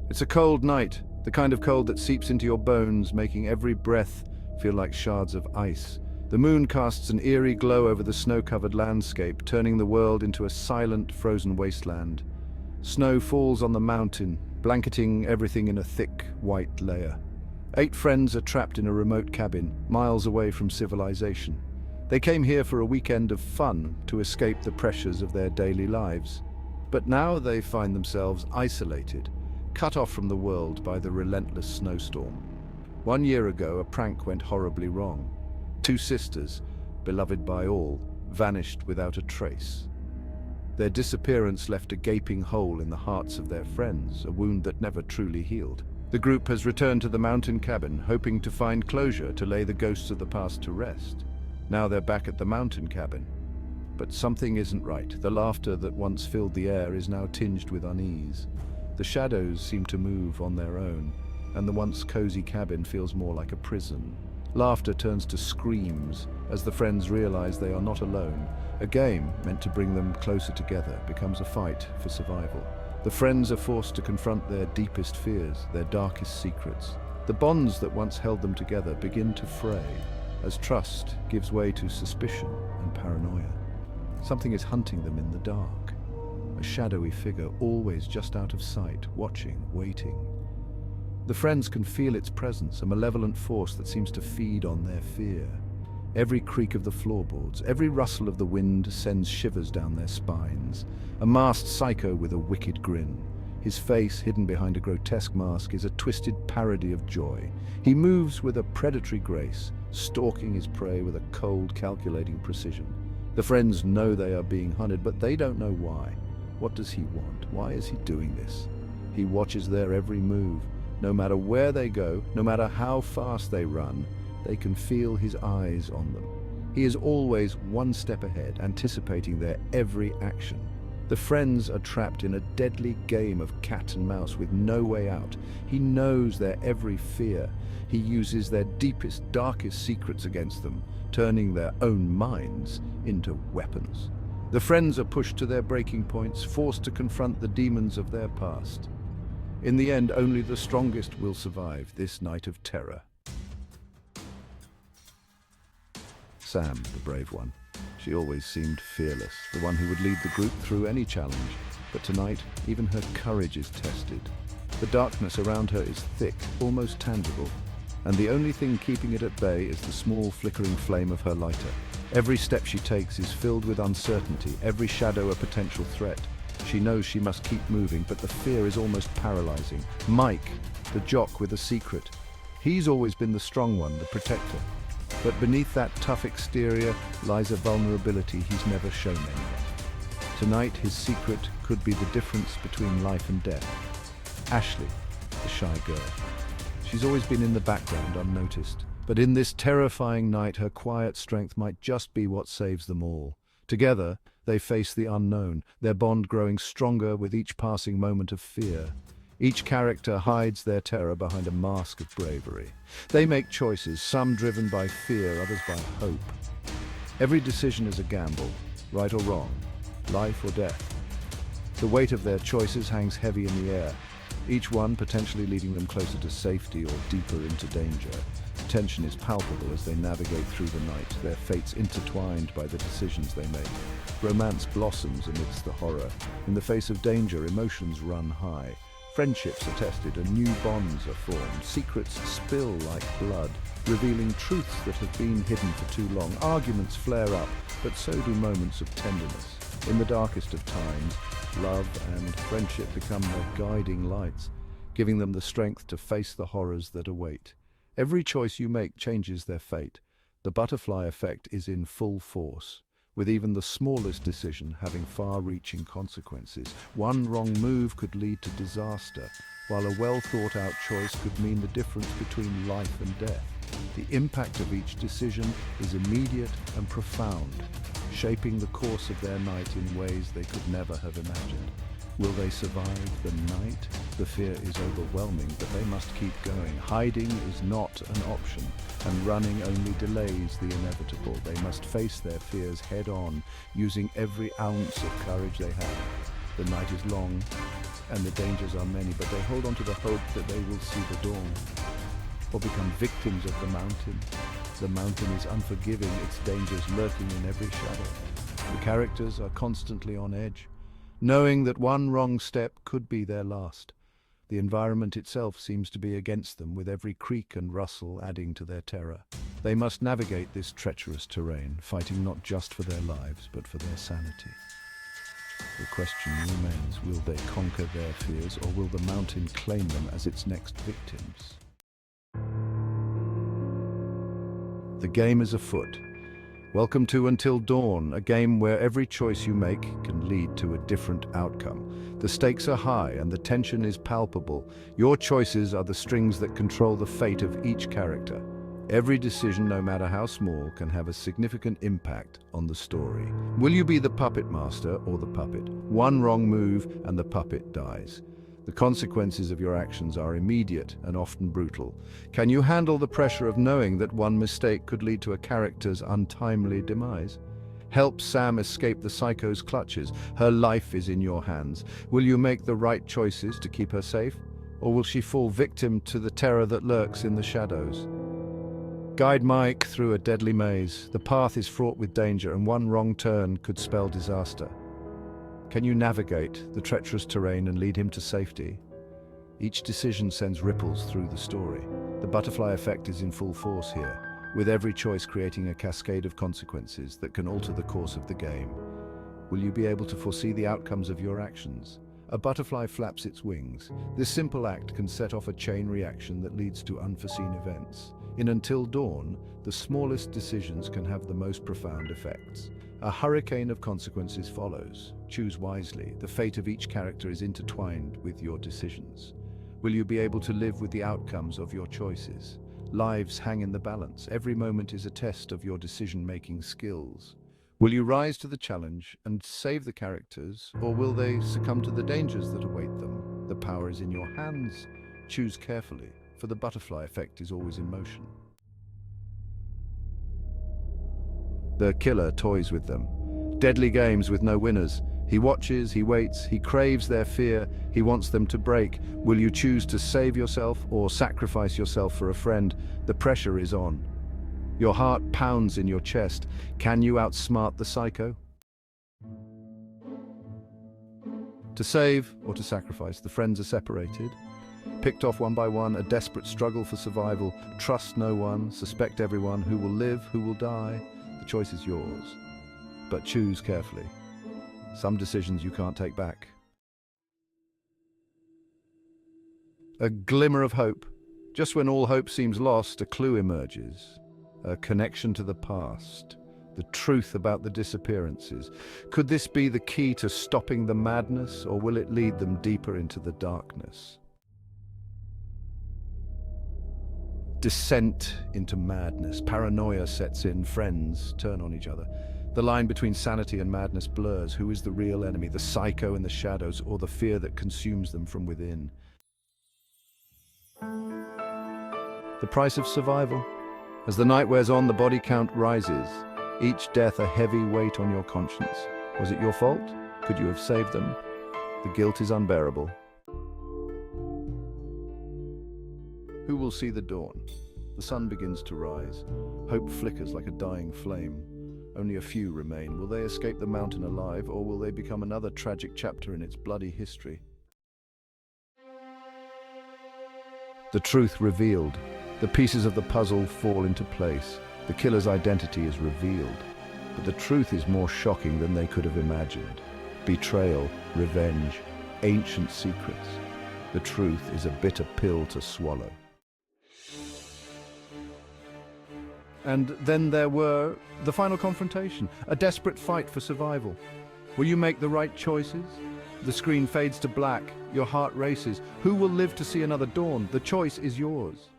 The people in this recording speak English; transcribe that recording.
It's a cold night, the kind of cold that seeps into your bones, making every breath feel like shards of ice. The moon casts an eerie glow over the snow-covered landscape, turning the world into a silent, frozen wasteland. Snow falls on the mountain, blanketing everything in a thick, white layer. 8 friends are trapped in a remote cabin, miles away from civilization. They came here for a weekend of fun to escape the pressures of their daily lives. But now they find themselves isolated, cut off from the world by the relentless snowstorm. 1 year ago, a prank went horribly wrong. 2 sisters, beloved by all, vanished without a trace. Their disappearance left a gaping hole in the hearts of their friends, a wound that never truly healed. The group has returned to the mountain cabin, hoping to find closure to lay the ghosts of the past to rest. Now they're back at the mountain cabin. But something isn't right. The laughter that once filled the air is now tinged with unease. The shadows seem to move on their own, and the once cozy cabin feels more like a prison. Laughter turns to screams as the friends realize they are not alone. A game meant to bring them closer together becomes a fight for survival. The friends are forced to confront their deepest fears, their darkest secrets. The bonds that once held them together begin to fray as trust gives way to suspicion and paranoia. Something is hunting them in the dark. A shadowy figure, always just out of sight, watching, waiting. The friends can feel its presence, a malevolent force that seems to feed on their fear. Every creak of the floorboards, every rustle of the wind sends shivers down their spines. A masked psycho with a wicked grin. His face, hidden behind a grotesque mask, is a twisted parody of joy. He moves with a predatory grace, stalking his prey with a cold, calculating precision. The friends know they are being hunted, but they don't know why. What does he want? Why is he doing this? He watches their every move. No matter where they go, no matter how fast they run, they can feel his eyes on them. He is always one step ahead, anticipating their every action. The friends are trapped in a deadly game of cat and mouse with no way out. He knows their every fear. He uses their deepest, darkest secrets against them, turning their own minds into weapons. The friends are pushed to their breaking points, forced to confront the demons of their past. In the end, only the strongest will survive this night of terror. Sam, the brave one. She always seemed fearless, the one who would lead the group through any challenge. But tonight, even her courage is tested. The darkness around her is thick, almost tangible, and the only thing keeping it at bay is the small flickering flame of her lighter. Every step she takes is filled with uncertainty, every shadow a potential threat. She knows she must keep moving, but the fear is almost paralyzing. Mike, the jock with a secret. He's always been the strong one, the protector. But beneath that tough exterior lies a vulnerability he's never shown anyone. Tonight, his secret could be the difference between life and death. Ashley, the shy girl. She's always been in the background, unnoticed. But in this terrifying night, her quiet strength might just be what saves them all. Together, they face the unknown, their bond growing stronger with each passing moment of fear. Each character hides their terror behind a mask of bravery. They make choices, some driven by fear, others by hope. Every decision is a gamble, right or wrong, life or death. The weight of their choices hangs heavy in the air, each one potentially leading them closer to safety or deeper into danger. Tension is palpable as they navigate through the night, their fates intertwined by the decisions they make. Romance blossoms amidst the horror. In the face of danger, emotions run high. Friendships are tested and new bonds are formed. Secrets spill like blood, revealing truths that have been hidden for too long. Arguments flare up, but so do moments of tenderness. In the darkest of times, love and friendship become their guiding lights, giving them the strength to face the horrors that await. Every choice you make changes their fate. The butterfly effect is in full force, with even the smallest decision having far-reaching consequences. One wrong move could lead to disaster, while a well-thought-out choice could mean the difference between life and death. The impact of each decision is immediate and profound, shaping the course of their night in ways they could never have imagined. Will they survive the night? The fear is overwhelming, but they must keep going. Hiding is not an option, and running only delays the inevitable. They must face their fears head-on, using every ounce of courage they have. The night is long, and the dangers are many, but they hold on to the hope that they will see the dawn, or become victims of the mountain. The mountain is unforgiving, its dangers lurking in every shadow. The characters are constantly on edge, knowing that one wrong step could be their last. The environment itself seems to be against them, with every creak and rustle adding to their terror. They must navigate this treacherous terrain, fighting not just for their lives, but for their sanity. The question remains, will they conquer their fears, or will the mountain claim them as its next victims? The game is afoot. Welcome to Until Dawn, a game where every choice you make can lead to a different outcome. The stakes are high and the tension is palpable. Your choices are the strings that control the fate of each character. Every decision, no matter how small, can have a significant impact on the story. Will you be the puppet master or the puppet? One wrong move and the puppet dies. The consequences of your actions are immediate and often brutal. Can you handle the pressure of knowing that one mistake could lead to a character's untimely demise? Help Sam escape the psycho's clutches. Her life is in your hands. Will you make the right choices to keep her safe? Or will she fall victim to the terror that lurks in the shadows? Guide Mike through a deadly maze. The path is fraught with danger, and one wrong turn could spell disaster. Can you navigate the treacherous terrain and lead him to safety? Each decision sends ripples through the story. The butterfly effect is in full force here, with every choice creating a cascade of consequences that can alter the course of the game. Will you be able to foresee the outcomes of your actions? A butterfly flaps its wings. This simple act can set off a chain reaction that leads to unforeseen events. In Until Dawn, the smallest decisions can have the most profound effects. A hurricane of consequences follows. Choose wisely. The fate of each character is intertwined with your decisions. Will you be able to live with the outcomes of your choices? Lives hang in the balance. Every moment is a test of your decision-making skills. Will you rise to the challenge and save the characters, or will they succumb to the dangers that await them? The power is in your hands. Choose carefully, for the butterfly effect is always in motion. The killer toys with them. Deadly games with no winners. He watches, he waits, he craves their fear, he wants them to break. Will you choose to save yourself or sacrifice yourself for a friend? The pressure is on. Your heart pounds in your chest. Can you outsmart the psycho? To save or to sacrifice, the friends are separated. Picked off one by one, a desperate struggle for survival. Trust no one, suspect everyone. Who will live, who will die? The choice is yours, but choose carefully. Some decisions you can't take back. A glimmer of hope. Just when all hope seems lost, a clue emerges. A connection to the past. The truth about the disappearances. Could this be the key to stopping the madness, or will it lead them deeper into the darkness? Descent into madness. Paranoia sets in. Friends turn on each other. The line between sanity and madness blurs. Who is the real enemy? The psycho in the shadows, or the fear that consumes them from within? The price of survival. As the night wears on, the body count rises. Each death a heavy weight on your conscience. Was it your fault? Could you have saved them? The guilt is unbearable. Who will see the dawn? The sun begins to rise. Hope flickers like a dying flame. Only a few remain. Will they escape the mountain alive, or will they become another tragic chapter in its bloody history? The truth revealed. The pieces of the puzzle fall into place. The killer's identity is revealed. But the truth is more shocking than they could have imagined. Betrayal, revenge, ancient secrets. The truth is a bitter pill to swallow. And then there were the final confrontation, a desperate fight for survival. Will you make the right choices? The screen fades to black, your heart races. Who will live to see another dawn? The choice is yours.